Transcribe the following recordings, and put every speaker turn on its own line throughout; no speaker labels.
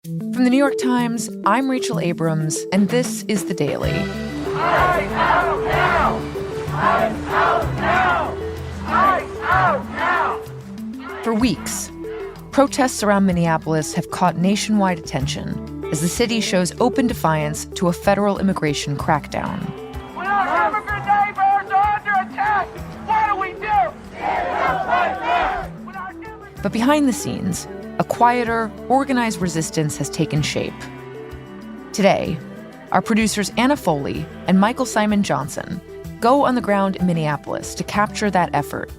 From the New York Times, I'm Rachel Abrams, and this is The Daily.
ICE out now! ICE out now! ICE out now!
For weeks, protests around Minneapolis have caught nationwide attention as the city shows open defiance to a federal immigration crackdown.
When our immigrant neighbors are under attack, what do we do? Stand up right there!
But behind the scenes, a quieter, organized resistance has taken shape. Today, our producers Anna Foley and Michael Simon Johnson go on the ground in Minneapolis to capture that effort.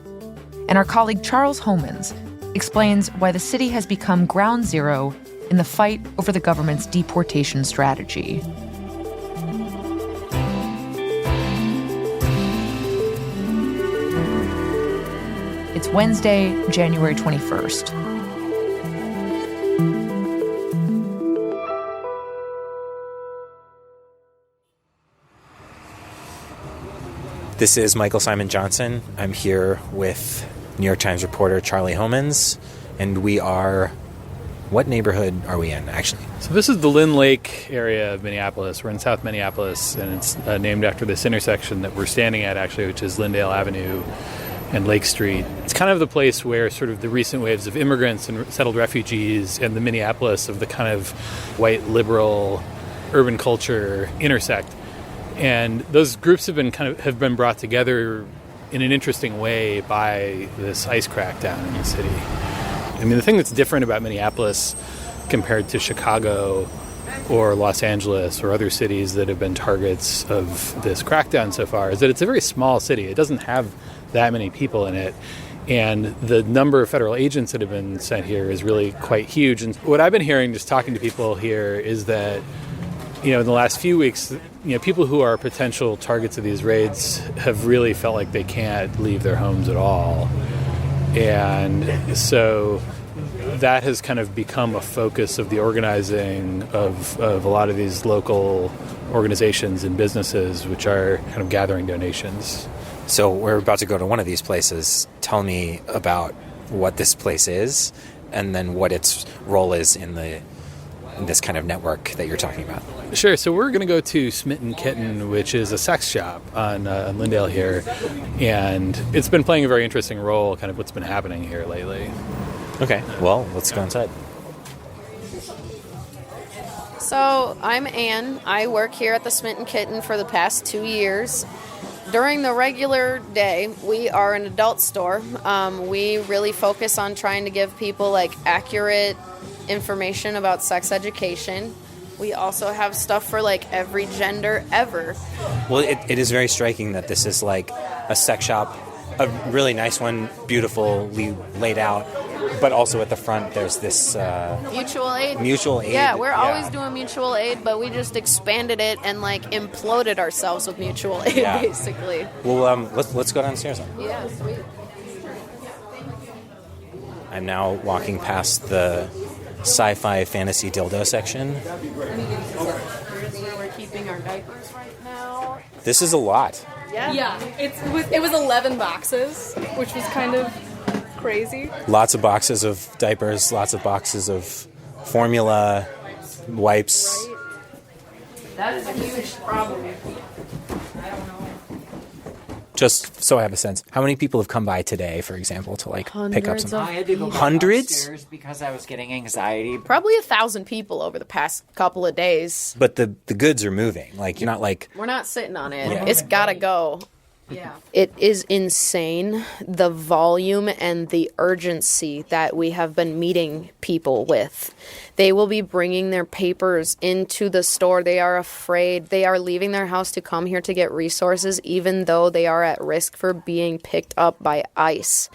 And our colleague Charles Homans explains why the city has become ground zero in the fight over the government's deportation strategy. It's Wednesday, January 21st.
This is Michael Simon Johnson. I'm here with New York Times reporter Charlie Homans, and we are... What neighborhood are we in, actually?
So this is the Lynn Lake area of Minneapolis. We're in South Minneapolis, and it's named after this intersection that we're standing at, actually, which is Lyndale Avenue and Lake Street. It's kind of the place where sort of the recent waves of immigrants and settled refugees and the Minneapolis of the kind of white liberal urban culture intersect. And those groups have been brought together in an interesting way by this ICE crackdown in the city. I mean, the thing that's different about Minneapolis compared to Chicago or Los Angeles or other cities that have been targets of this crackdown so far is that it's a very small city. It doesn't have that many people in it. And the number of federal agents that have been sent here is really quite huge. And what I've been hearing just talking to people here is that, you know, in the last few weeks, you know, people who are potential targets of these raids have really felt like they can't leave their homes at all. And so that has kind of become a focus of the organizing of a lot of these local organizations and businesses, which are kind of gathering donations.
So we're about to go to one of these places. Tell me about what this place is and then what its role is in this kind of network that you're talking about.
Sure. So we're going to go to Smitten Kitten, which is a sex shop on Lyndale here. And it's been playing a very interesting role, kind of what's been happening here lately.
Okay. Well, let's go inside.
So I'm Ann. I work here at the Smitten Kitten for the past 2 years. During the regular day, we are an adult store. We really focus on trying to give people accurate information about sex education. We also have stuff for every gender ever.
Well, it is very striking that this is like a sex shop, a really nice one, beautifully laid out, but also at the front there's this
mutual aid.
Mutual aid.
Yeah, we're always doing mutual aid, but we just expanded it and imploded ourselves with mutual aid, basically.
Well, let's go downstairs then.
Yeah, sweet.
I'm now walking past the sci-fi fantasy dildo section.
Where we're keeping our diapers right now.
This is a lot.
Yeah. It was 11 boxes, which was kind of crazy.
Lots of boxes of diapers, lots of boxes of formula, wipes.
That is a huge problem. I don't know.
Just so I have a sense, how many people have come by today, for example, to pick up some?
I had to go
Hundreds?
upstairs because I was getting anxiety.
Probably 1,000 people over the past couple of days.
But the goods are moving. You're not
We're not sitting on it.
Yeah.
It's gotta go. Yeah. It is insane, the volume and the urgency that we have been meeting people with. They will be bringing their papers into the store. They are afraid. They are leaving their house to come here to get resources, even though they are at risk for being picked up by ICE.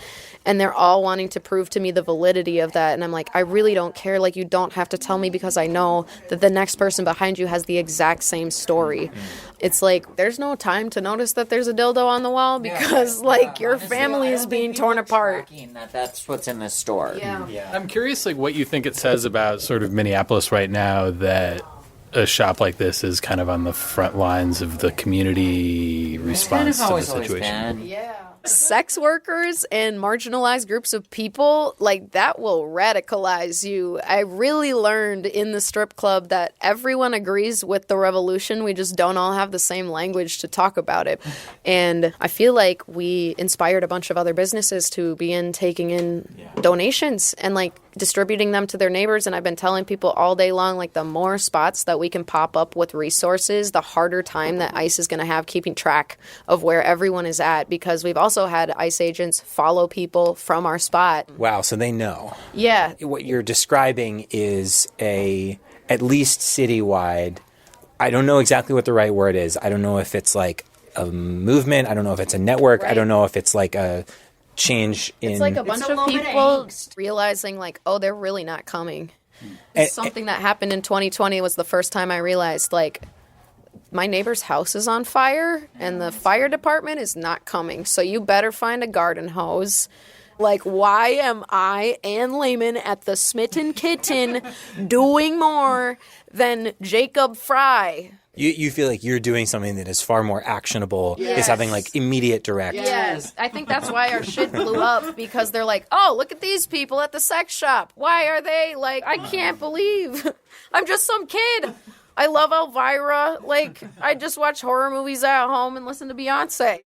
And they're all wanting to prove to me the validity of that. And I'm like, I really don't care. You don't have to tell me because I know that the next person behind you has the exact same story. It's there's no time to notice that there's a dildo on the wall because, your
Honestly,
family is being torn apart.
That's what's in this store.
Yeah.
I'm curious, what you think it says about sort of Minneapolis right now that a shop like this is kind of on the front lines of the community response to the situation.
Yeah. Sex workers and marginalized groups of people, like, that will radicalize you. I really learned in the strip club that everyone agrees with the revolution. We just don't all have the same language to talk about it. And I feel like we inspired a bunch of other businesses to begin taking in donations and, like, distributing them to their neighbors. And I've been telling people all day long, like, the more spots that we can pop up with resources, the harder time that ICE is going to have keeping track of where everyone is at, because we've also had ICE agents follow people from our spot.
Wow, so they know.
Yeah.
What you're describing is at least citywide, I don't know exactly what the right word is. I don't know if it's like a movement. I don't know if it's a network.
Right.
I don't know if it's like a change in...
It's like a bunch of people realizing, like, oh, they're really not coming. Something that happened in 2020 was the first time I realized, like, my neighbor's house is on fire and the fire department is not coming. So you better find a garden hose. Like, why am I, Ann Lehman, at the Smitten Kitten doing more than Jacob Fry?
You feel like you're doing something that is far more actionable, is having like immediate direct...
Yes, I think that's why our shit blew up, because they're like, oh, look at these people at the sex shop. Why are they, like, I can't believe I'm just some kid. I love Elvira. Like, I just watch horror movies at home and listen to Beyonce.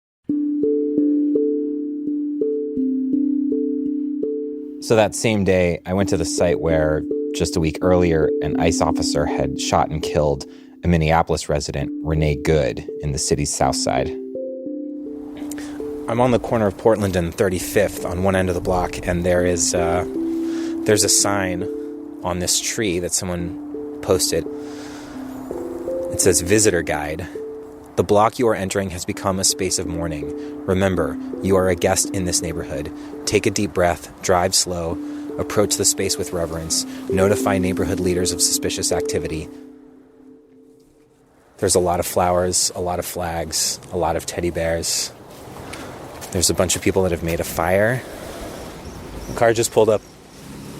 So that same day, I went to the site where, just a week earlier, an ICE officer had shot and killed a Minneapolis resident, Renee Good, in the city's south side. I'm on the corner of Portland and 35th on one end of the block, and there's a sign on this tree that someone posted. It says, "Visitor Guide. The block you are entering has become a space of mourning. Remember, you are a guest in this neighborhood. Take a deep breath, drive slow, approach the space with reverence, notify neighborhood leaders of suspicious activity." There's a lot of flowers, a lot of flags, a lot of teddy bears. There's a bunch of people that have made a fire. The car just pulled up,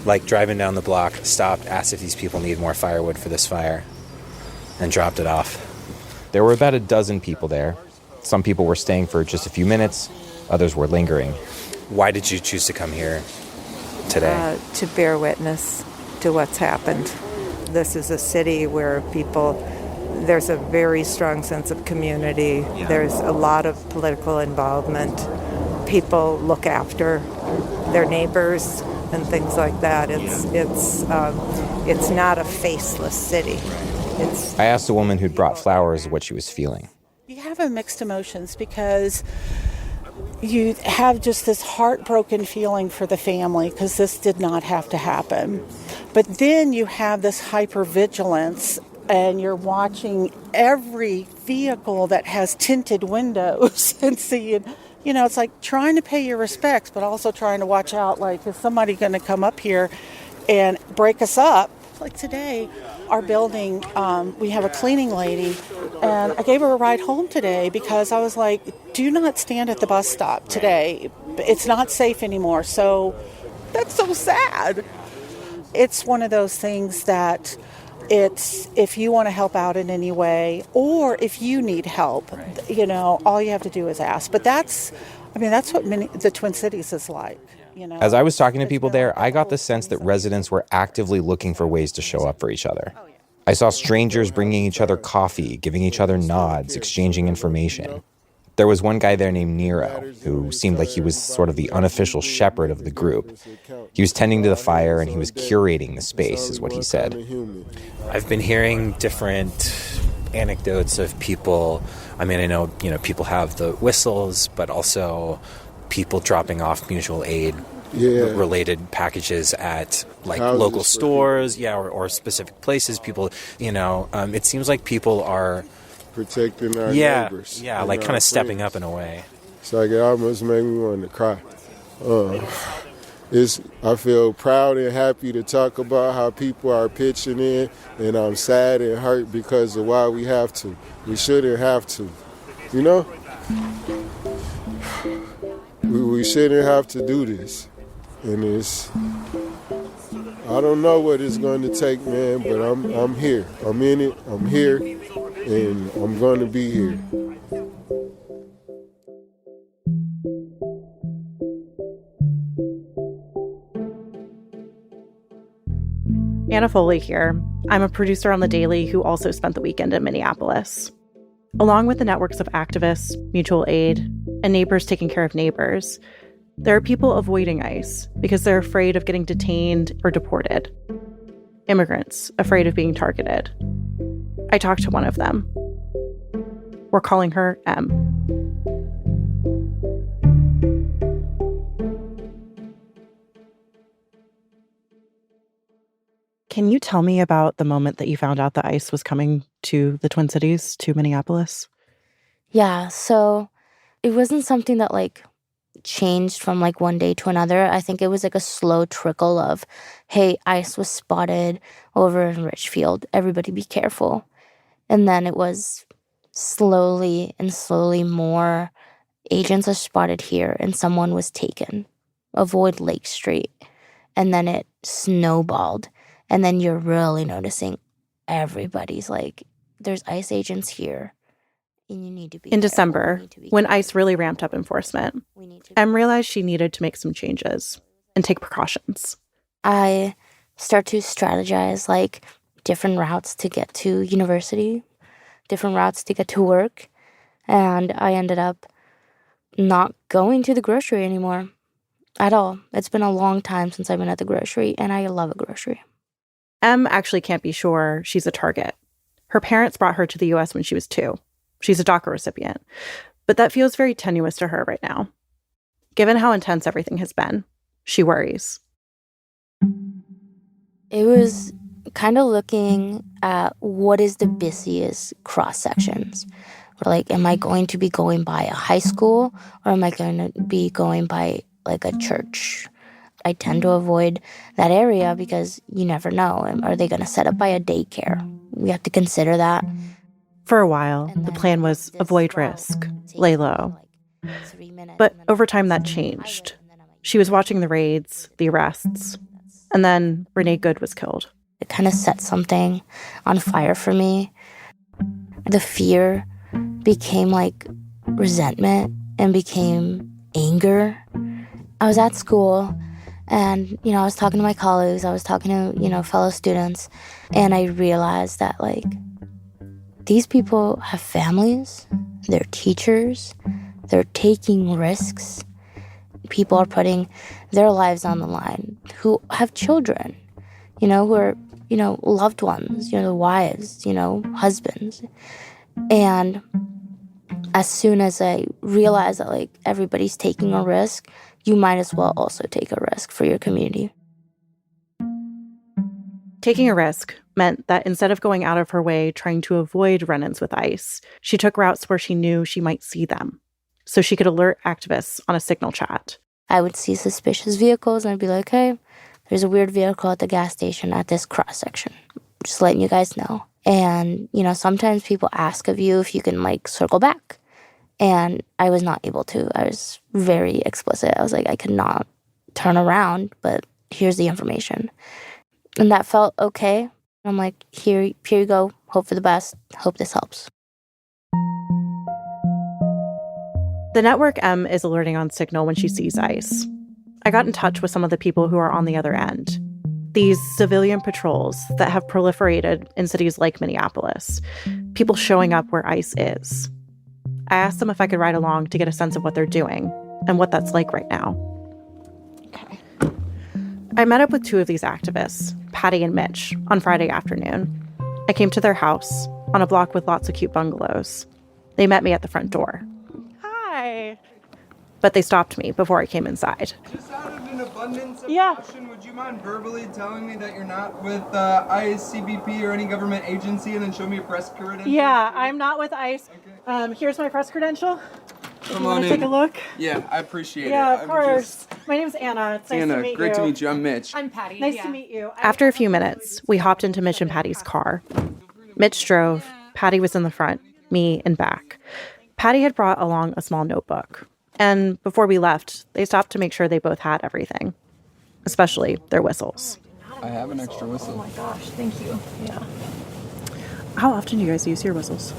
like driving down the block, stopped, asked if these people need more firewood for this fire, and dropped it off. There were about a dozen people there. Some people were staying for just a few minutes, others were lingering. Why did you choose to come here today?
To bear witness to what's happened. This is a city where there's a very strong sense of community. Yeah. There's a lot of political involvement. People look after their neighbors and things like that. It's not a faceless city.
I asked a woman who'd brought flowers what she was feeling.
You have a mixed emotions because you have just this heartbroken feeling for the family because this did not have to happen. But then you have this hypervigilance and you're watching every vehicle that has tinted windows and seeing, it's like trying to pay your respects, but also trying to watch out, like, is somebody going to come up here and break us up? Like today, our building, we have a cleaning lady, and I gave her a ride home today because I was like, do not stand at the bus stop today. It's not safe anymore. So that's so sad. It's one of those things that if you want to help out in any way, or if you need help, all you have to do is ask. But that's what the Twin Cities is like.
As I was talking to people there, I got the sense that residents were actively looking for ways to show up for each other. I saw strangers bringing each other coffee, giving each other nods, exchanging information. There was one guy there named Nero, who seemed like he was sort of the unofficial shepherd of the group. He was tending to the fire and he was curating the space, is what he said. I've been hearing different anecdotes of people. I mean, I know, people have the whistles, but also people dropping off mutual aid related packages at like local stores, or specific places. People, it seems like people are
protecting our neighbors.
Yeah, like kind of stepping up in a way.
It's like it almost made me want to cry. I feel proud and happy to talk about how people are pitching in, and I'm sad and hurt because of why we have to. We shouldn't have to, We shouldn't have to do this. And I don't know what it's going to take, man, but I'm here. I'm in it. I'm here, and I'm going to be here.
Anna Foley here. I'm a producer on The Daily who also spent the weekend in Minneapolis. Along with the networks of activists, mutual aid, and neighbors taking care of neighbors, there are people avoiding ICE because they're afraid of getting detained or deported. Immigrants afraid of being targeted. I talked to one of them. We're calling her M. Can you tell me about the moment that you found out that ICE was coming to the Twin Cities, to Minneapolis?
Yeah, so it wasn't something that changed from one day to another. I think it was a slow trickle of, hey, ICE was spotted over in Richfield. Everybody be careful. And then it was slowly more agents are spotted here and someone was taken. Avoid Lake Street. And then it snowballed. And then you're really noticing everybody's there's ICE agents here. And you need to be
In
careful.
December, when ICE really ramped up enforcement, Em realized she needed to make some changes and take precautions.
I start to strategize different routes to get to university, different routes to get to work. And I ended up not going to the grocery anymore at all. It's been a long time since I've been at the grocery, and I love a grocery.
Em actually can't be sure she's a target. Her parents brought her to the U.S. when she was 2. She's a DACA recipient. But that feels very tenuous to her right now. Given how intense everything has been, she worries.
It was kind of looking at what is the busiest cross sections. Am I going to be going by a high school or am I going to be going by a church? I tend to avoid that area because you never know. Are they going to set up by a daycare? We have to consider that.
For a while, the plan was avoid risk, lay low. But over time that changed. She was watching the raids, the arrests, and then Renee Good was killed.
It kind of set something on fire for me. The fear became resentment and became anger. I was at school and, I was talking to my colleagues, I was talking to, fellow students, and I realized that, these people have families, they're teachers, they're taking risks. People are putting their lives on the line who have children, who are, loved ones, wives, husbands. And as soon as I realized that, everybody's taking a risk, you might as well also take a risk for your community.
Taking a risk meant that instead of going out of her way trying to avoid run-ins with ICE, she took routes where she knew she might see them, so she could alert activists on a signal chat.
I would see suspicious vehicles and I'd be like, hey, there's a weird vehicle at the gas station at this cross section. Just letting you guys know. And, sometimes people ask of you if you can circle back. And I was not able to. I was very explicit. I was like, I could not turn around, but here's the information. And that felt okay. I'm like, here you go. Hope for the best. Hope this helps.
The network M is alerting on signal when she sees ICE. I got in touch with some of the people who are on the other end. These civilian patrols that have proliferated in cities like Minneapolis. People showing up where ICE is. I asked them if I could ride along to get a sense of what they're doing and what that's like right now. Okay. I met up with 2 of these activists, Patty and Mitch, on Friday afternoon. I came to their house on a block with lots of cute bungalows. They met me at the front door. Hi. But they stopped me before I came inside.
Just out of an abundance of caution, would you mind verbally telling me that you're not with ICE, CBP, or any government agency, and then show me your press credential?
Yeah, I'm not with ICE. Okay. Here's my press credential.
Come
you
on
want to
in.
take a look?
Yeah, I appreciate it.
Yeah, of course. My name's Anna. It's nice
Anna,
to meet you.
great to meet you. I'm Mitch.
I'm Patty.
Nice to meet you. After a few minutes, we hopped into Mitch and Patty's car. Mitch drove. Patty was in the front, me in back. Patty had brought along a small notebook. And before we left, they stopped to make sure they both had everything, especially their whistles.
I have an extra whistle.
Oh my gosh, thank you. Yeah.
How often do you guys use your whistles?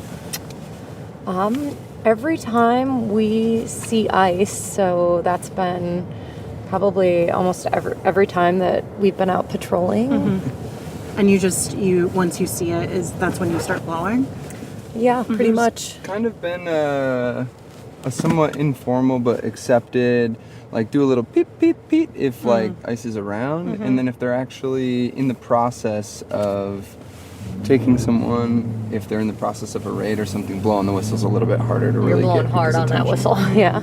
Every time we see ICE, so that's been probably almost every time that we've been out patrolling.
And you once you see it, that's when you start blowing?
Yeah, pretty much.
Kind of been a somewhat informal but accepted, like do a little peep, peep, peep if like ICE is around. And then if they're actually in the process of taking someone, if they're in the process of a raid or something, blowing the whistle's a little bit harder to really
You're blowing
get
hard on that whistle, yeah.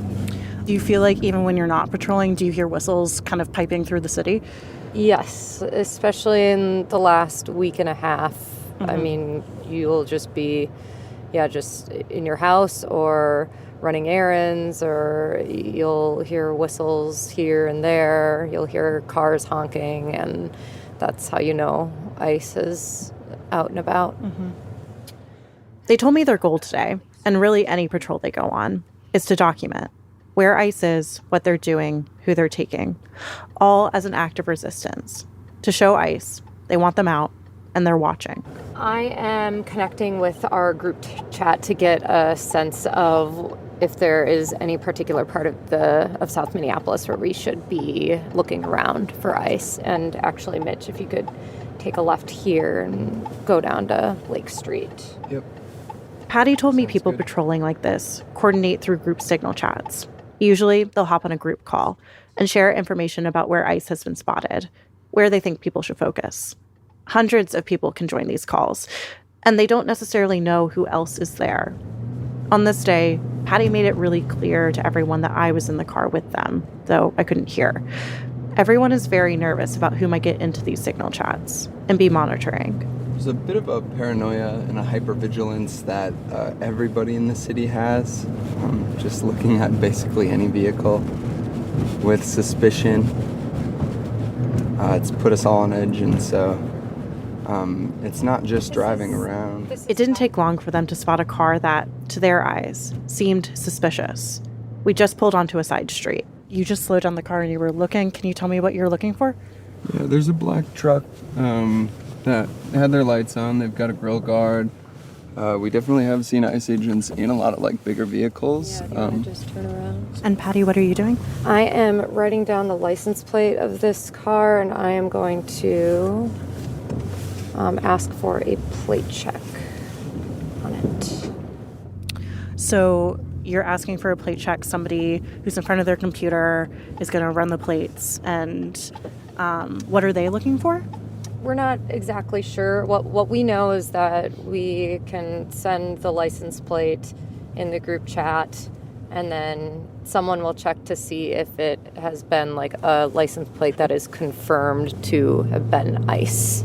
Do you feel like even when you're not patrolling, do you hear whistles kind of piping through the city?
Yes, especially in the last week and a half. I mean, you'll just be, just in your house or running errands, or you'll hear whistles here and there. You'll hear cars honking, and that's how you know ICE is out and about.
They told me their goal today, and really any patrol they go on, is to document where ICE is, what they're doing, who they're taking, all as an act of resistance. To show ICE, they want them out, and they're watching.
I am connecting with our group chat to get a sense of if there is any particular part of South Minneapolis where we should be looking around for ICE. And actually, Mitch, if you could take a left here and go down to Lake Street.
Yep.
Patty told me people patrolling like this coordinate through group signal chats. Usually, they'll hop on a group call and share information about where ICE has been spotted, where they think people should focus. Hundreds of people can join these calls, and they don't necessarily know who else is there. On this day, Patty made it really clear to everyone that I was in the car with them, though I couldn't hear. Everyone is very nervous about who might get into these signal chats and be monitoring.
There's a bit of a paranoia and a hypervigilance that everybody in the city has. Just looking at basically any vehicle with suspicion. It's put us all on edge, and so it's not just driving around.
It didn't take long for them to spot a car that, to their eyes, seemed suspicious. We just pulled onto a side street. You just slowed down the car and you were looking. Can you tell me what you're looking for?
Yeah, there's a black truck that had their lights on. They've got a grill guard. We definitely have seen ICE agents in a lot of like bigger vehicles.
Just turn around.
And Patty, what are you doing?
I am writing down the license plate of this car, and I am going to ask for a plate check on it.
So you're asking for a plate check. Somebody who's in front of their computer is going to run the plates. And what are they looking for?
We're not exactly sure. What we know is that we can send the license plate in the group chat, and then someone will check to see if it has been like a license plate that is confirmed to have been ICE.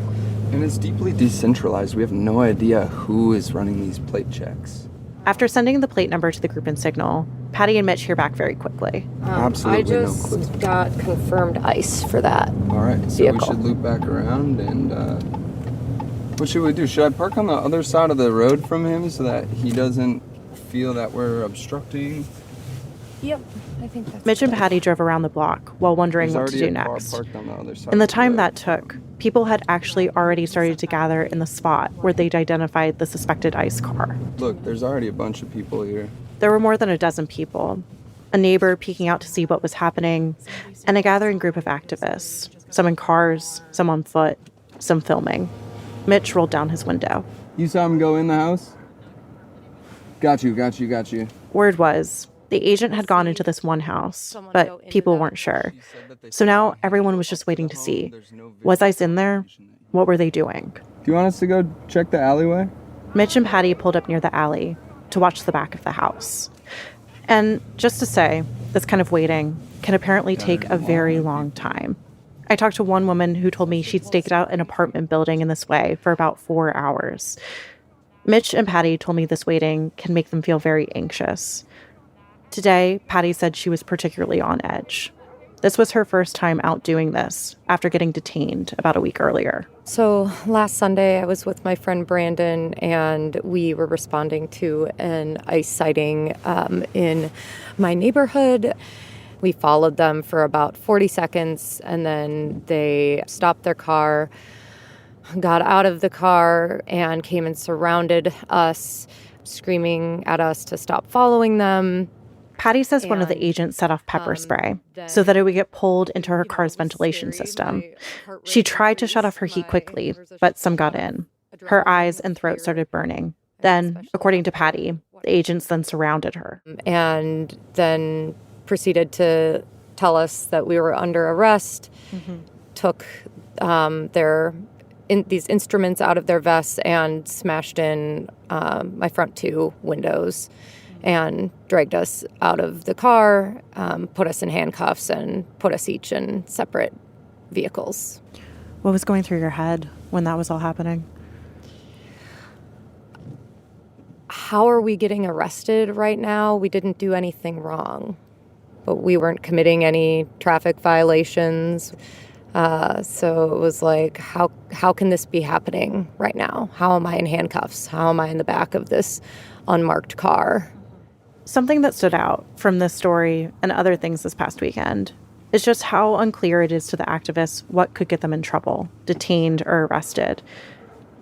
And it's deeply decentralized. We have no idea who is running these plate checks.
After sending the plate number to the group in Signal, Patty and Mitch hear back very quickly.
Absolutely
I just
no clue.
got confirmed ICE for that.
All right, so
vehicle.
we should loop back around and what should we do? Should I park on the other side of the road from him so that he doesn't feel that we're obstructing?
Yep, I think that's
Mitch and Patty drove around the block while wondering what to do next. In the time that took, people had actually already started to gather in the spot where they'd identified the suspected ICE car.
Look, there's already a bunch of people here.
There were more than a dozen people, a neighbor peeking out to see what was happening, and a gathering group of activists, some in cars, some on foot, some filming. Mitch rolled down his window.
You saw him go in the house? Got you.
Word was, the agent had gone into this one house, but people weren't sure. So now everyone was just waiting to see. Was ICE in there? What were they doing?
Do you want us to go check the alleyway?
Mitch and Patty pulled up near the alley to watch the back of the house. And just to say, this kind of waiting can apparently take a very long time. I talked to one woman who told me she'd staked out an apartment building in this way for about 4 hours. Mitch and Patty told me this waiting can make them feel very anxious. Today, Patty said she was particularly on edge. This was her first time out doing this after getting detained about a week earlier.
So last Sunday, I was with my friend Brandon, and we were responding to an ICE sighting in my neighborhood. We followed them for about 40 seconds, and then they stopped their car, got out of the car, and came and surrounded us, screaming at us to stop following them.
Patty says one of the agents set off pepper spray so that it would get pulled into her car's ventilation system. She tried to shut off her heat quickly, but some got in. Her eyes and throat started burning. Then, according to Patty, the agents then surrounded her.
And then proceeded to tell us that we were under arrest, took these instruments out of their vests and smashed in my front two windows and dragged us out of the car, put us in handcuffs, and put us each in separate vehicles.
What was going through your head when that was all happening?
How are we getting arrested right now? We didn't do anything wrong, but we weren't committing any traffic violations. So it was like, how can this be happening right now? How am I in handcuffs? How am I in the back of this unmarked car?
Something that stood out from this story and other things this past weekend is just how unclear it is to the activists what could get them in trouble, detained or arrested.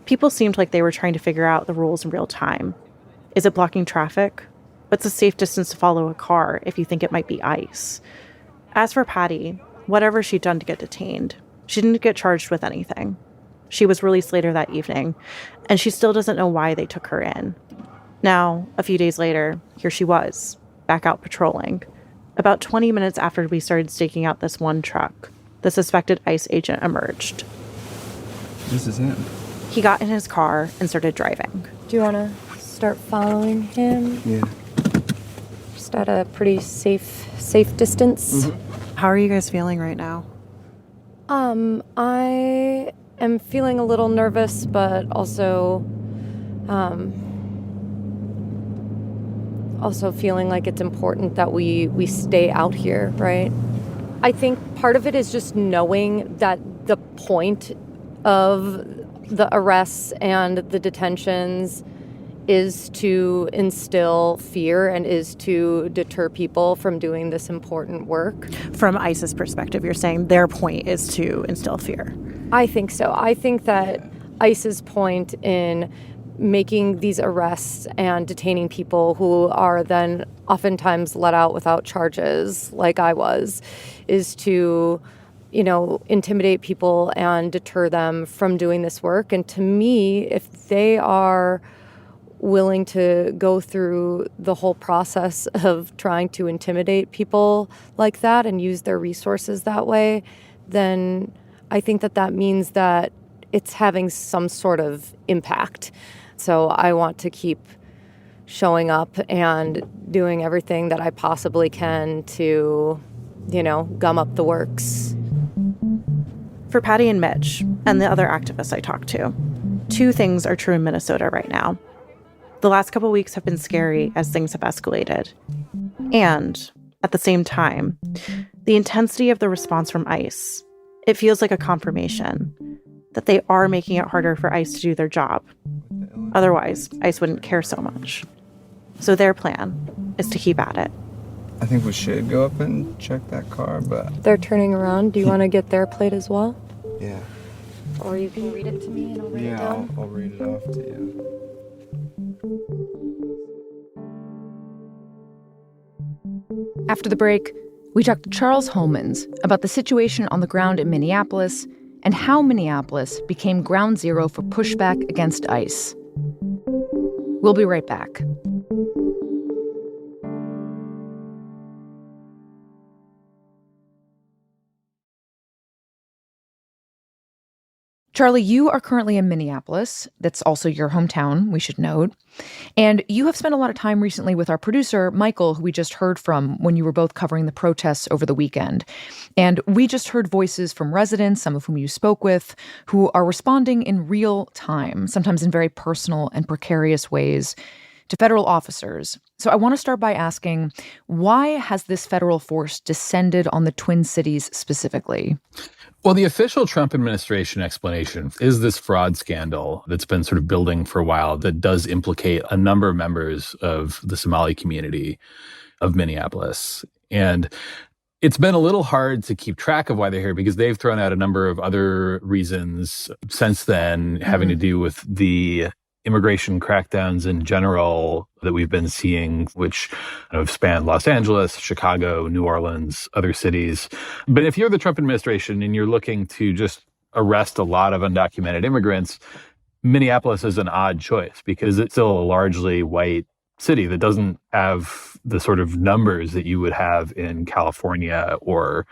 People seemed like they were trying to figure out the rules in real time. Is it blocking traffic? What's a safe distance to follow a car if you think it might be ICE? As for Patty, whatever she'd done to get detained, she didn't get charged with anything. She was released later that evening, and she still doesn't know why they took her in. Now, a few days later, here she was, back out patrolling. About 20 minutes after we started staking out this one truck, the suspected ICE agent emerged.
This is him.
He got in his car and started driving.
Do you want to start following him?
Yeah.
Just at a pretty safe distance.
How are you guys feeling right now?
I am feeling a little nervous, but also feeling like it's important that we stay out here, right? I think part of it is just knowing that the point of the arrests and the detentions is to instill fear and is to deter people from doing this important work.
From ICE's perspective, you're saying their point is to instill fear.
I think so. I think that ICE's point in making these arrests and detaining people who are then oftentimes let out without charges, like I was, is to, intimidate people and deter them from doing this work. And to me, if they are willing to go through the whole process of trying to intimidate people like that and use their resources that way, then I think that means that it's having some sort of impact. So I want to keep showing up and doing everything that I possibly can to, gum up the works.
For Patty and Mitch, and the other activists I talked to, two things are true in Minnesota right now. The last couple weeks have been scary as things have escalated. And, at the same time, the intensity of the response from ICE, it feels like a confirmation that they are making it harder for ICE to do their job. Otherwise, ICE wouldn't care so much. So their plan is to keep at it.
I think we should go up and check that car, but...
They're turning around. Do you want to get their plate as well?
Yeah.
Or you can read it to me and I'll read it down.
I'll read it off to you.
After the break, we talked to Charles Homans about the situation on the ground in Minneapolis and how Minneapolis became ground zero for pushback against ICE. We'll be right back. Charlie, you are currently in Minneapolis. That's also your hometown, we should note. And you have spent a lot of time recently with our producer, Michael, who we just heard from when you were both covering the protests over the weekend. And we just heard voices from residents, some of whom you spoke with, who are responding in real time, sometimes in very personal and precarious ways, to federal officers. So I want to start by asking, why has this federal force descended on the Twin Cities specifically?
Well, the official Trump administration explanation is this fraud scandal that's been sort of building for a while that does implicate a number of members of the Somali community of Minneapolis. And it's been a little hard to keep track of why they're here because they've thrown out a number of other reasons since then having to do with the immigration crackdowns in general that we've been seeing, which have spanned Los Angeles, Chicago, New Orleans, other cities. But if you're the Trump administration and you're looking to just arrest a lot of undocumented immigrants, Minneapolis is an odd choice because it's still a largely white city that doesn't have the sort of numbers that you would have in California or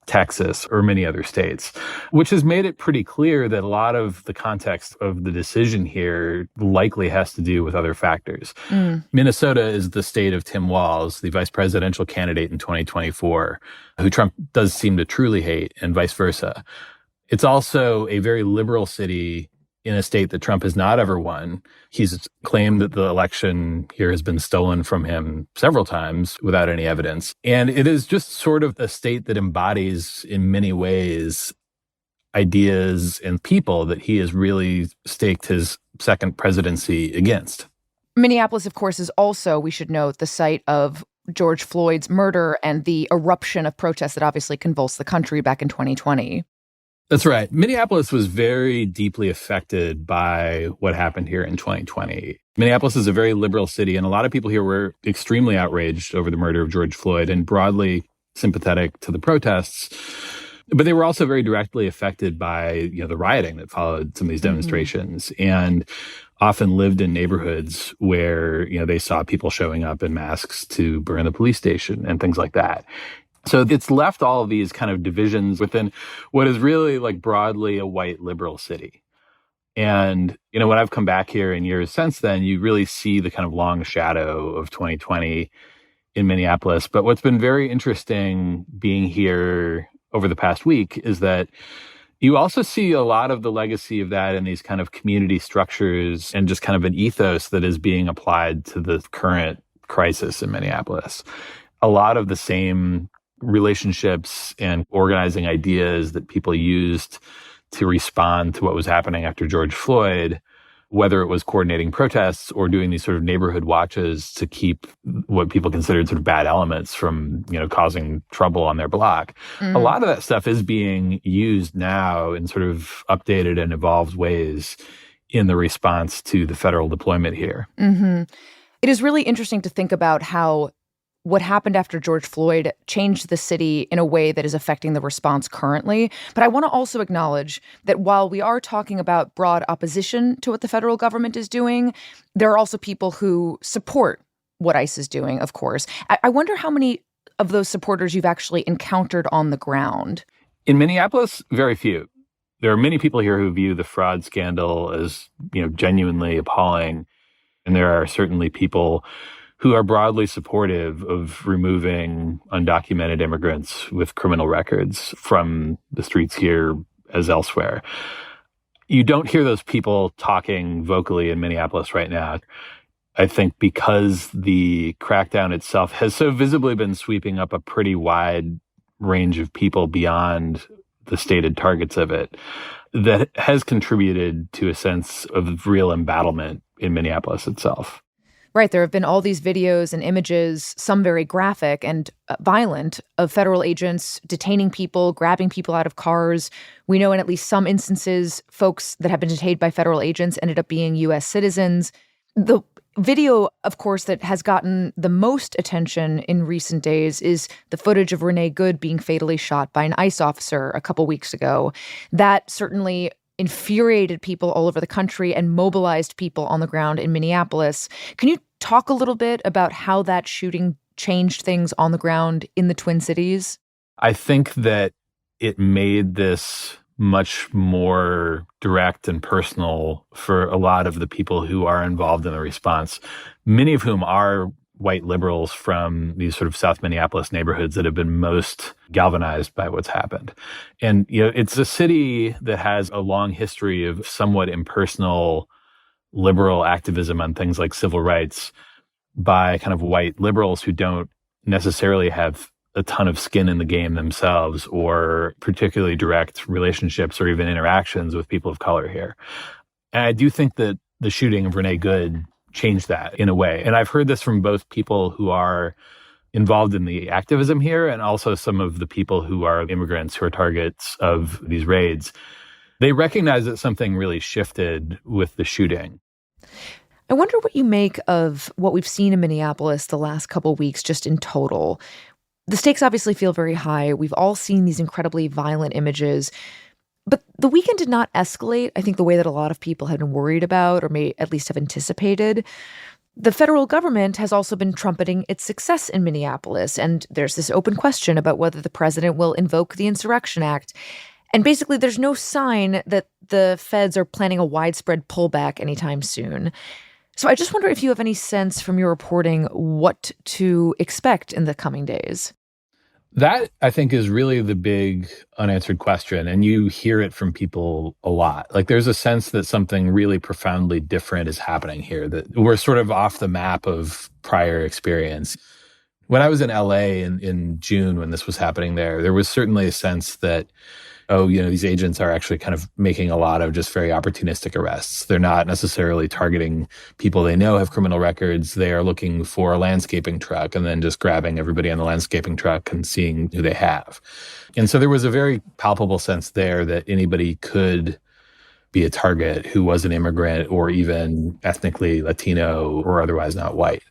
Texas or many other states, which has made it pretty clear that a lot of the context of the decision here likely has to do with other factors. Minnesota is the state of Tim Walz, the vice presidential candidate in 2024, who Trump does seem to truly hate, and vice versa. It's also a very liberal city in a state that Trump has not ever won. He's claimed that the election here has been stolen from him several times without any evidence. And it is just sort of a state that embodies, in many ways, ideas and people that he has really staked his second presidency against.
Minneapolis, of course, is also, we should note, the site of George Floyd's murder and the eruption of protests that obviously convulsed the country back in 2020.
That's right. Minneapolis was very deeply affected by what happened here in 2020. Minneapolis is a very liberal city, and a lot of people here were extremely outraged over the murder of George Floyd and broadly sympathetic to the protests. But they were also very directly affected by, the rioting that followed some of these demonstrations, and often lived in neighborhoods where, they saw people showing up in masks to burn the police station and things like that. So it's left all of these kind of divisions within what is really like broadly a white liberal city. And, when I've come back here in years since then, you really see the kind of long shadow of 2020 in Minneapolis. But what's been very interesting being here over the past week is that you also see a lot of the legacy of that in these kind of community structures and just kind of an ethos that is being applied to the current crisis in Minneapolis. A lot of the same relationships and organizing ideas that people used to respond to what was happening after George Floyd, whether it was coordinating protests or doing these sort of neighborhood watches to keep what people considered sort of bad elements from, causing trouble on their block. A lot of that stuff is being used now in sort of updated and evolved ways in the response to the federal deployment here.
It is really interesting to think about how what happened after George Floyd changed the city in a way that is affecting the response currently. But I want to also acknowledge that while we are talking about broad opposition to what the federal government is doing, there are also people who support what ICE is doing, of course. I wonder how many of those supporters you've actually encountered on the ground.
In Minneapolis, very few. There are many people here who view the fraud scandal as, genuinely appalling. And there are certainly people who are broadly supportive of removing undocumented immigrants with criminal records from the streets here as elsewhere. You don't hear those people talking vocally in Minneapolis right now. I think because the crackdown itself has so visibly been sweeping up a pretty wide range of people beyond the stated targets of it, that has contributed to a sense of real embattlement in Minneapolis itself.
Right. There have been all these videos and images, some very graphic and violent, of federal agents detaining people, grabbing people out of cars. We know in at least some instances, folks that have been detained by federal agents ended up being U.S. citizens. The video, of course, that has gotten the most attention in recent days is the footage of Renee Good being fatally shot by an ICE officer a couple weeks ago. That certainly infuriated people all over the country and mobilized people on the ground in Minneapolis. Can you talk a little bit about how that shooting changed things on the ground in the Twin Cities?
I think that it made this much more direct and personal for a lot of the people who are involved in the response, many of whom are white liberals from these sort of South Minneapolis neighborhoods that have been most galvanized by what's happened. And, it's a city that has a long history of somewhat impersonal liberal activism on things like civil rights by kind of white liberals who don't necessarily have a ton of skin in the game themselves or particularly direct relationships or even interactions with people of color here. And I do think that the shooting of Renee Good changed that in a way. And I've heard this from both people who are involved in the activism here and also some of the people who are immigrants who are targets of these raids. They recognize that something really shifted with the shooting.
I wonder what you make of what we've seen in Minneapolis the last couple weeks just in total. The stakes obviously feel very high. We've all seen these incredibly violent images. But the weekend did not escalate, I think, the way that a lot of people had been worried about or may at least have anticipated. The federal government has also been trumpeting its success in Minneapolis, and there's this open question about whether the president will invoke the Insurrection Act. And basically, there's no sign that the feds are planning a widespread pullback anytime soon. So I just wonder if you have any sense from your reporting what to expect in the coming days.
That, I think, is really the big unanswered question. And you hear it from people a lot. Like, there's a sense that something really profoundly different is happening here, that we're sort of off the map of prior experience. When I was in LA in June, when this was happening there was certainly a sense that, these agents are actually kind of making a lot of just very opportunistic arrests. They're not necessarily targeting people they know have criminal records. They are looking for a landscaping truck and then just grabbing everybody on the landscaping truck and seeing who they have. And so there was a very palpable sense there that anybody could be a target who was an immigrant or even ethnically Latino or otherwise not white.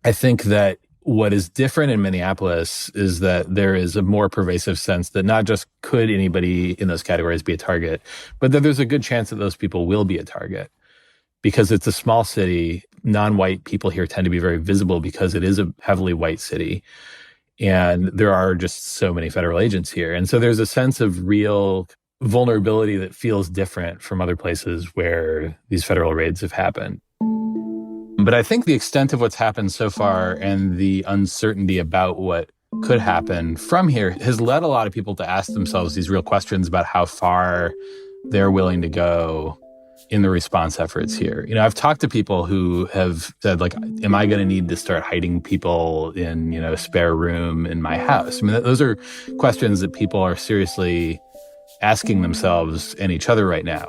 I think that what is different in Minneapolis is that there is a more pervasive sense that not just could anybody in those categories be a target, but that there's a good chance that those people will be a target. Because it's a small city, non-white people here tend to be very visible because it is a heavily white city. And there are just so many federal agents here. And so there's a sense of real vulnerability that feels different from other places where these federal raids have happened. But I think the extent of what's happened so far and the uncertainty about what could happen from here has led a lot of people to ask themselves these real questions about how far they're willing to go in the response efforts here. I've talked to people who have said, like, am I going to need to start hiding people in, a spare room in my house? I mean, those are questions that people are seriously asking themselves and each other right now.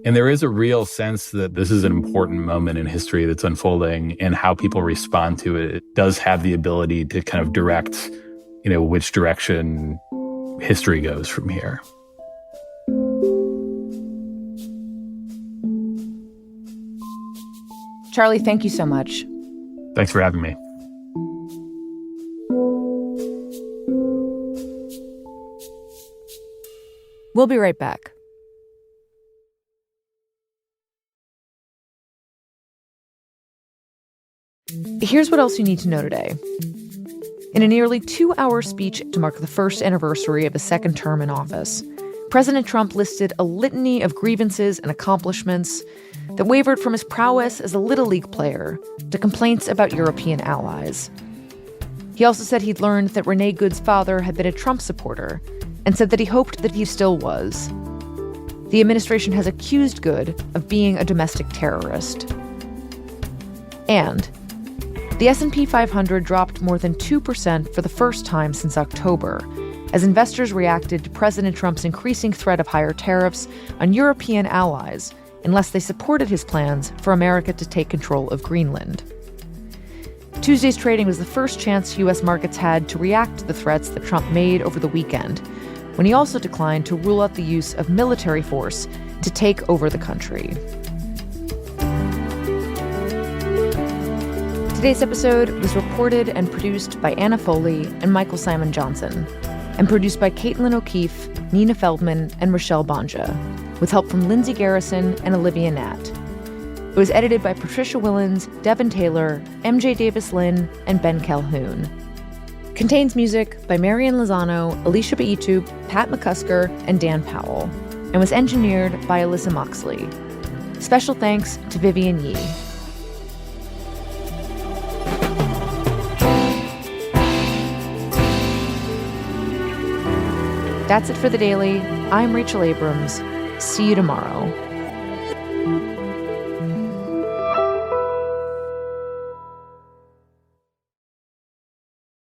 And there is a real sense that this is an important moment in history that's unfolding, and how people respond to it does have the ability to kind of direct, which direction history goes from here.
Charlie, thank you so much.
Thanks for having me.
We'll be right back. Here's what else you need to know today. In a nearly 2-hour speech to mark the first anniversary of his second term in office, President Trump listed a litany of grievances and accomplishments that wavered from his prowess as a Little League player to complaints about European allies. He also said he'd learned that Renee Good's father had been a Trump supporter and said that he hoped that he still was. The administration has accused Good of being a domestic terrorist. And the S&P 500 dropped more than 2% for the first time since October, as investors reacted to President Trump's increasing threat of higher tariffs on European allies unless they supported his plans for America to take control of Greenland. Tuesday's trading was the first chance U.S. markets had to react to the threats that Trump made over the weekend, when he also declined to rule out the use of military force to take over the country. Today's episode was reported and produced by Anna Foley and Michael Simon Johnson, and produced by Caitlin O'Keefe, Nina Feldman, and Rochelle Banja, with help from Lindsay Garrison and Olivia Natt. It was edited by Patricia Willens, Devin Taylor, MJ Davis-Lynn, and Ben Calhoun. Contains music by Marian Lozano, Alicia Baitu, Pat McCusker, and Dan Powell, and was engineered by Alyssa Moxley. Special thanks to Vivian Yee. That's it for The Daily. I'm Rachel Abrams. See you tomorrow.